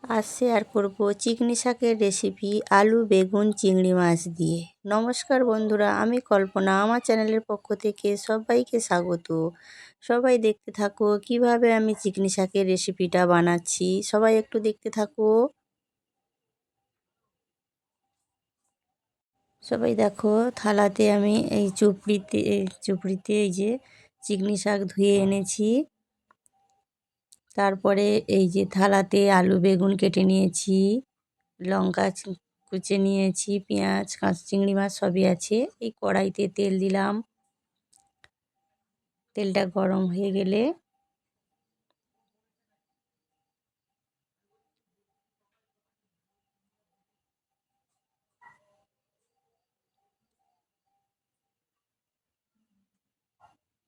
আজ শেয়ার করব চিকনি শাকের রেসিপি আলু বেগুন চিংড়ি মাছ দিয়ে। নমস্কার বন্ধুরা, আমি কল্পনা, আমার চ্যানেলের পক্ষ থেকে সবাইকে স্বাগত। সবাই দেখতে থাকো কিভাবে আমি চিকনি শাকের রেসিপিটা বানাচ্ছি। সবাই একটু দেখতে থাকো। সবাই দেখো, থালাতে আমি চুপড়িতে এই যে চিকনি শাক ধুয়ে এনেছি। তারপরে এই যে থালাতে আলু বেগুন কেটে নিয়েছি, লঙ্কা কুচে নিয়েছি, পেঁয়াজ চিংড়ি মাছ সবই আছে। এই কড়াইতে তেল দিলাম। তেলটা গরম হয়ে গেলে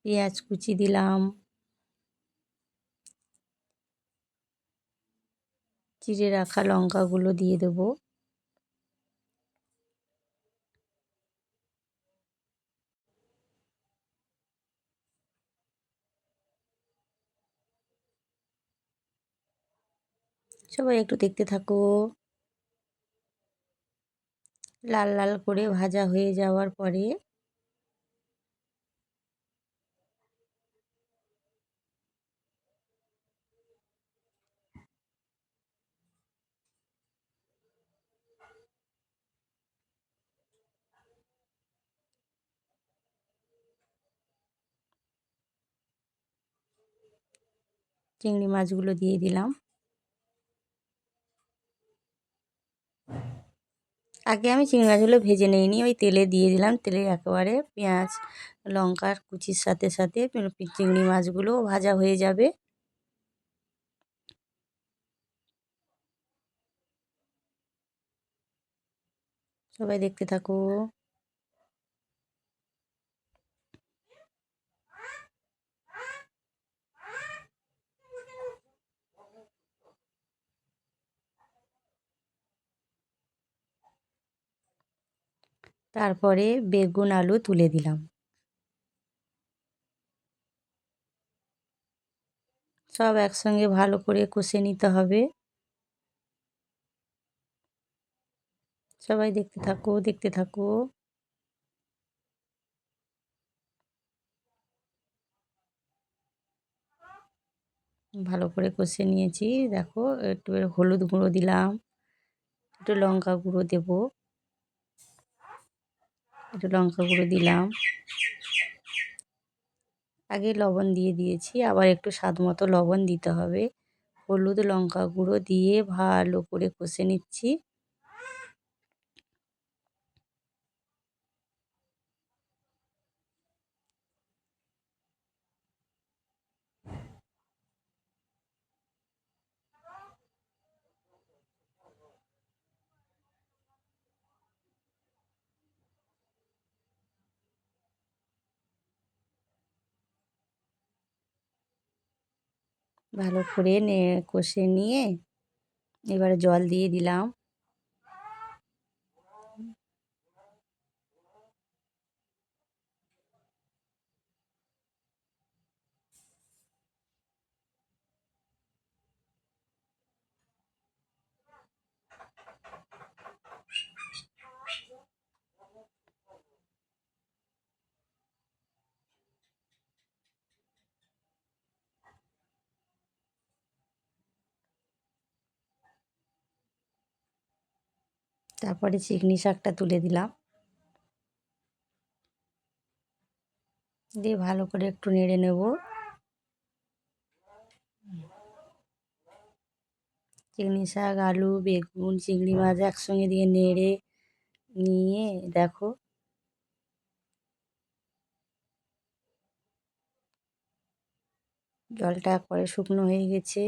পেঁয়াজ কুচি দিলাম, চিড়ে রাখা লঙ্কাগুলো দিয়ে দেবো। সবাই একটু দেখতে থাকো। লাল লাল করে ভাজা হয়ে যাওয়ার পরে চিংড়ি মাছগুলো দিয়ে দিলাম। আগে আমি চিংড়ি মাছগুলো ভেজে নিইনি, ওই তেলে দিয়ে দিলাম। তেলে একেবারে পেঁয়াজ লঙ্কার কুচির সাথে সাথে চিংড়ি মাছগুলো ভাজা হয়ে যাবে। সবাই দেখতে থাকো। তারপরে বেগুন আলু তুলে দিলাম। সব একসঙ্গে ভালো করে কষে নিতে হবে। সবাই দেখতে থাকো, দেখতে থাকো। ভালো করে কষে নিয়েছি। দেখো, একটু হলুদ গুঁড়ো দিলাম, একটু লঙ্কা গুঁড়ো দেবো, একটু লঙ্কা গুঁড়ো দিলাম। আগে লবণ দিয়ে দিয়েছি, আবার একটু স্বাদ মতো লবণ দিতে হবে। হলুদ লঙ্কা গুঁড়ো দিয়ে ভালো করে কষে নিচ্ছি। ভালো করে কষে নিয়ে এবারে জল দিয়ে দিলাম। তারপরে চিকনি শাকটা তুলে দিলাম, দিয়ে ভালো করে একটু নেড়ে নেব। চিকনি শাক আলু বেগুন চিংড়ি মাছ একসঙ্গে দিয়ে নেড়ে নিয়ে দেখো জলটা একবারে শুকনো হয়ে গেছে।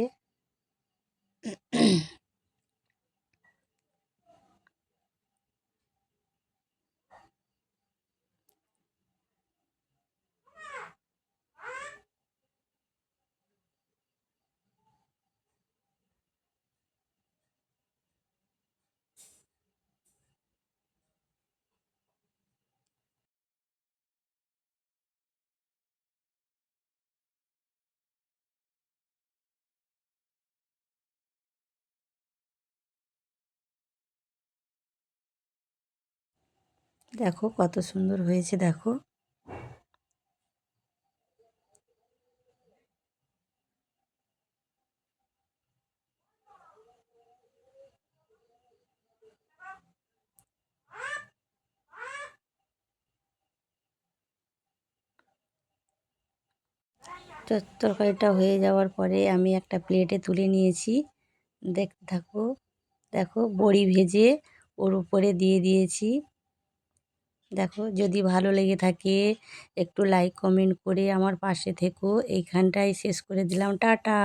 দেখো কত সুন্দর হয়েছে দেখো। তরকারিটা হয়ে যাওয়ার পরে আমি একটা প্লেটে তুলে নিয়েছি। দেখতে থাকো। দেখো বড়ি ভেজে ওর উপরে দিয়ে দিয়েছি। দেখো যদি ভালো লেগে থাকে একটু লাইক কমেন্ট করে আমার পাশে থেকো। এইখানটায় শেষ করে দিলাম। টাটা।